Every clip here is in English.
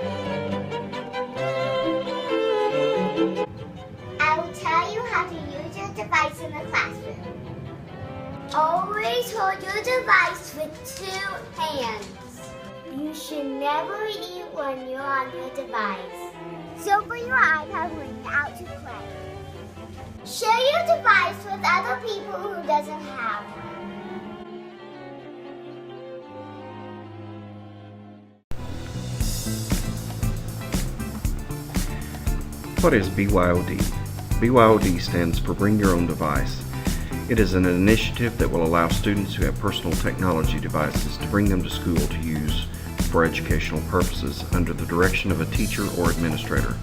I will tell you how to use your device in the classroom. Always hold your device with 2 hands. You should never eat when you're on your device. So bring your iPad when you're out to play. Share your device with other people who doesn't have one. What is BYOD? BYOD stands for Bring Your Own Device. It is an initiative that will allow students who have personal technology devices to bring them to school to use for educational purposes under the direction of a teacher or administrator.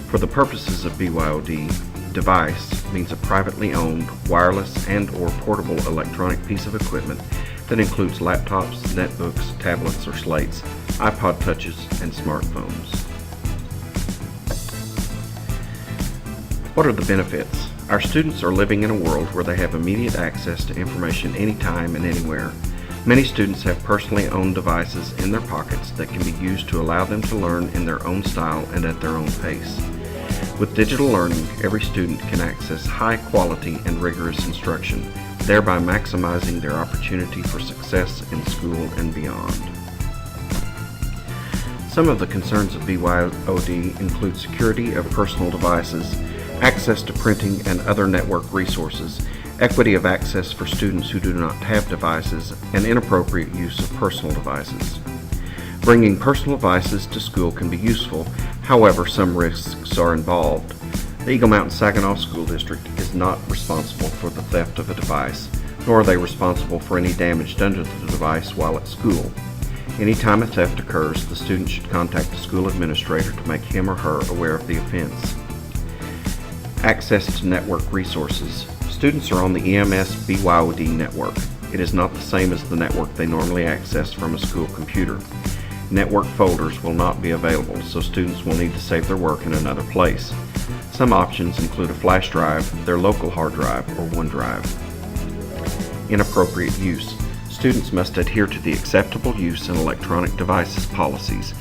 For the purposes of BYOD, device means a privately owned, wireless and/or portable electronic piece of equipment that includes laptops, netbooks, tablets or slates, iPod touches, and smartphones. What are the benefits? Our students are living in a world where they have immediate access to information anytime and anywhere. Many students have personally owned devices in their pockets that can be used to allow them to learn in their own style and at their own pace. With digital learning, every student can access high quality and rigorous instruction, thereby maximizing their opportunity for success in school and beyond. Some of the concerns of BYOD include security of personal devices, access to printing and other network resources, equity of access for students who do not have devices, and inappropriate use of personal devices. Bringing personal devices to school can be useful, however some risks are involved. The Eagle Mountain Saginaw School District is not responsible for the theft of a device, nor are they responsible for any damage done to the device while at school. Anytime a theft occurs, the student should contact the school administrator to make him or her aware of the offense. Access to network resources. Students are on the EMS BYOD network. It is not the same as the network they normally access from a school computer. Network folders will not be available, so students will need to save their work in another place. Some options include a flash drive, their local hard drive, or OneDrive. Inappropriate use. Students must adhere to the acceptable use in electronic devices policies.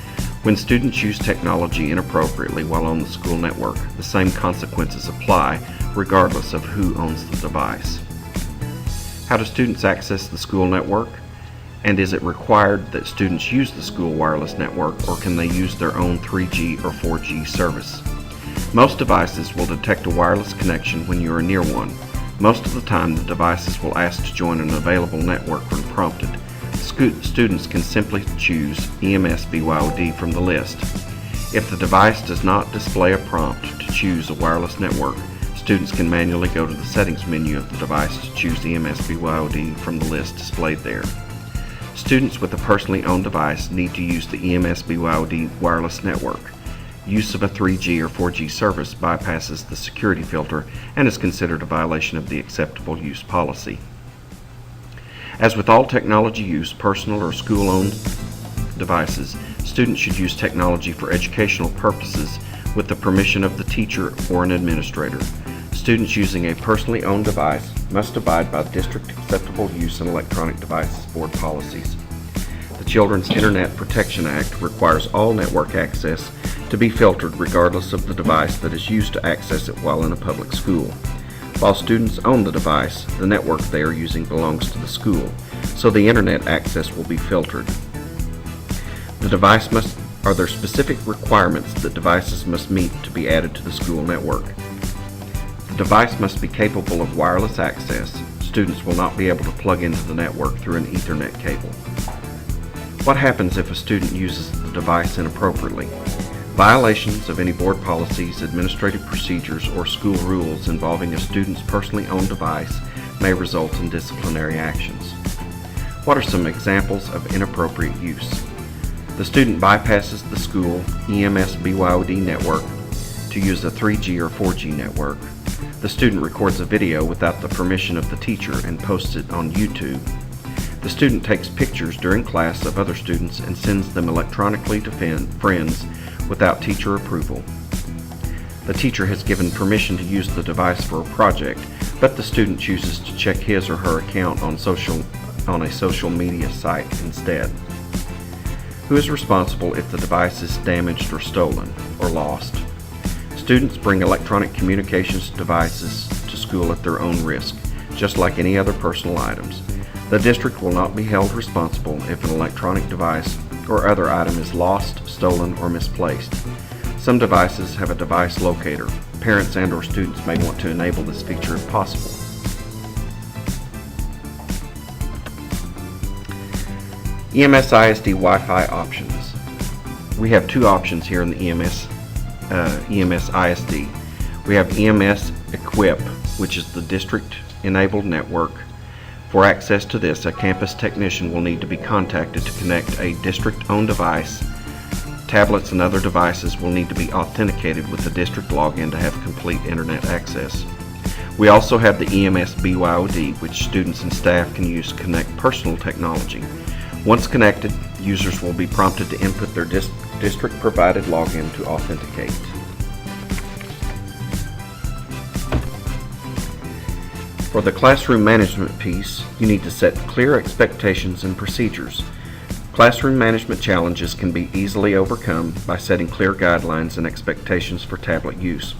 When students use technology inappropriately while on the school network, the same consequences apply regardless of who owns the device. How do students access the school network? And is it required that students use the school wireless network, or can they use their own 3G or 4G service? Most devices will detect a wireless connection when you are near one. Most of the time, the devices will ask to join an available network when prompted. Students can simply choose EMS BYOD from the list. If the device does not display a prompt to choose a wireless network, students can manually go to the settings menu of the device to choose EMS BYOD from the list displayed there. Students with a personally owned device need to use the EMS BYOD wireless network. Use of a 3G or 4G service bypasses the security filter and is considered a violation of the acceptable use policy. As with all technology use, personal or school-owned devices, students should use technology for educational purposes with the permission of the teacher or an administrator. Students using a personally owned device must abide by District Acceptable Use in Electronic Devices Board policies. The Children's Internet Protection Act requires all network access to be filtered regardless of the device that is used to access it while in a public school. While students own the device, the network they are using belongs to the school, so the internet access will be filtered. Are there specific requirements that devices must meet to be added to the school network? The device must be capable of wireless access. Students will not be able to plug into the network through an Ethernet cable. What happens if a student uses the device inappropriately? Violations of any board policies, administrative procedures, or school rules involving a student's personally owned device may result in disciplinary actions. What are some examples of inappropriate use? The student bypasses the school EMS BYOD network to use a 3G or 4G network. The student records a video without the permission of the teacher and posts it on YouTube. The student takes pictures during class of other students and sends them electronically to friends without teacher approval. The teacher has given permission to use the device for a project, but the student chooses to check his or her account on a social media site instead. Who is responsible if the device is damaged or stolen or lost? Students bring electronic communications devices to school at their own risk, just like any other personal items. The district will not be held responsible if an electronic device or other item is lost, stolen, or misplaced. Some devices have a device locator. Parents and/or students may want to enable this feature if possible. EMS ISD Wi-Fi options. We have two options here in the EMS ISD. We have EMS Equip, which is the district-enabled network. For access to this, a campus technician will need to be contacted to connect a district-owned device. Tablets and other devices will need to be authenticated with the district login to have complete internet access. We also have the EMS Byod, which students and staff can use to connect personal technology. Once connected, users will be prompted to input their district-provided login to authenticate. For the classroom management piece, you need to set clear expectations and procedures. Classroom management challenges can be easily overcome by setting clear guidelines and expectations for tablet use.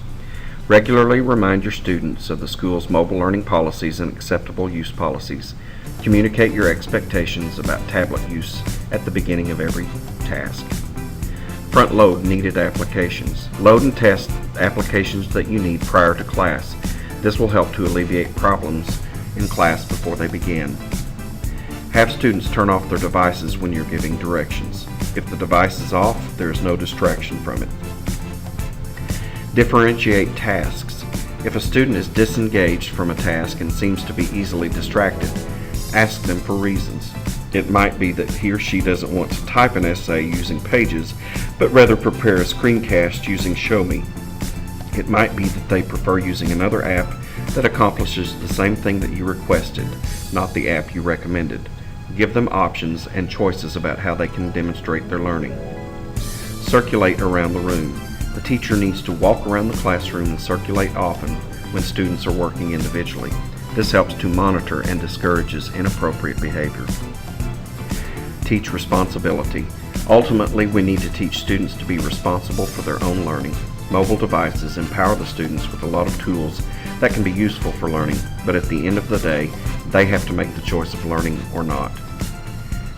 Regularly remind your students of the school's mobile learning policies and acceptable use policies. Communicate your expectations about tablet use at the beginning of every task. Front-load needed applications. Load and test applications that you need prior to class. This will help to alleviate problems in class before they begin. Have students turn off their devices when you're giving directions. If the device is off, there is no distraction from it. Differentiate tasks. If a student is disengaged from a task and seems to be easily distracted, ask them for reasons. It might be that he or she doesn't want to type an essay using Pages, but rather prepare a screencast using Show Me. It might be that they prefer using another app that accomplishes the same thing that you requested, not the app you recommended. Give them options and choices about how they can demonstrate their learning. Circulate around the room. The teacher needs to walk around the classroom and circulate often when students are working individually. This helps to monitor and discourages inappropriate behavior. Teach responsibility. Ultimately, we need to teach students to be responsible for their own learning. Mobile devices empower the students with a lot of tools that can be useful for learning, but at the end of the day, they have to make the choice of learning or not.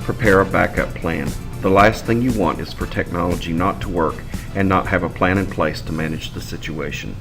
Prepare a backup plan. The last thing you want is for technology not to work and not have a plan in place to manage the situation.